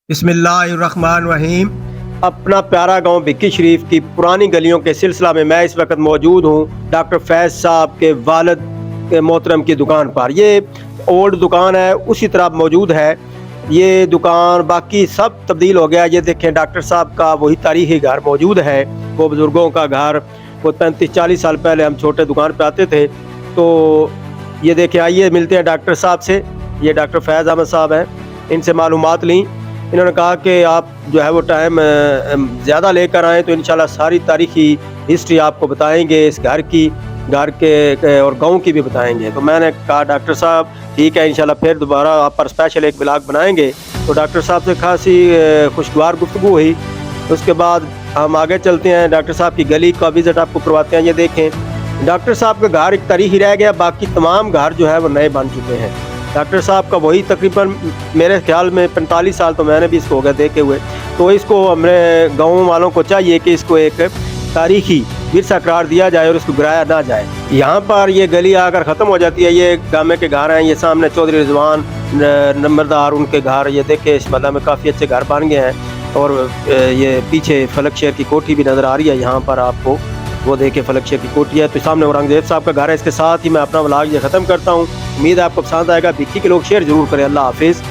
बिस्मिल्लाहिर्रहमानिर्रहीम। अपना प्यारा गांव भिक्की शरीफ की पुरानी गलियों के सिलसिला में मैं इस वक्त मौजूद हूं डॉक्टर फैज़ साहब के वालिद के मोहतरम की दुकान पर। ये ओल्ड दुकान है, उसी तरह मौजूद है। ये दुकान बाकी सब तब्दील हो गया। ये देखें, डॉक्टर साहब का वही तारीखी घर मौजूद है, वो बुज़ुर्गों का घर। वो 35-40 साल पहले हम छोटे दुकान पे आते थे। तो ये देखें, आइए मिलते हैं डॉक्टर साहब से। ये डॉक्टर फैज़ अहमद साहब हैं, इनसे मालूमात ली। इन्होंने कहा कि आप जो है वो टाइम ज़्यादा लेकर आएँ तो इंशाल्लाह सारी तारीख़ी हिस्ट्री आपको बताएंगे, इस घर के और गांव की भी बताएंगे। तो मैंने कहा डॉक्टर साहब ठीक है, इंशाल्लाह फिर दोबारा आप पर स्पेशल एक ब्लॉग बनाएंगे। तो डॉक्टर साहब से खासी खुशगवार गुफ्तगू हुई। उसके बाद हम आगे चलते हैं, डॉक्टर साहब की गली का विज़िट आपको करवाते हैं। ये देखें, डॉक्टर साहब का घर एक तारीख़ ही रह गया, बाकी तमाम घर जो है वो नए बन चुके हैं। डॉक्टर साहब का वही तकरीबन मेरे ख्याल में 45 साल तो मैंने भी इसको हो गया देखे हुए। तो इसको हमारे गाँव वालों को चाहिए कि इसको एक तारीख़ी विरसा करार दिया जाए और इसको गिराया ना जाए। यहाँ पर ये गली आकर ख़त्म हो जाती है। ये गामे के घर हैं, ये सामने चौधरी रिजवान नंबरदार उनके घर, ये देखे इस बल्ला में काफ़ी अच्छे घर बन गए हैं। और ये पीछे फलक शेर की कोठी भी नज़र आ रही है यहाँ पर आपको, वो देखे फलक शेर की कोठी है। तो सामने औरंगजेब साहब का घर है। इसके साथ ही मैं अपना व्लॉग ये ख़त्म करता हूँ। उम्मीद है आपको पसंद आएगा। भिक्की के लोग शेयर ज़रूर करें। अल्लाह हाफिज़।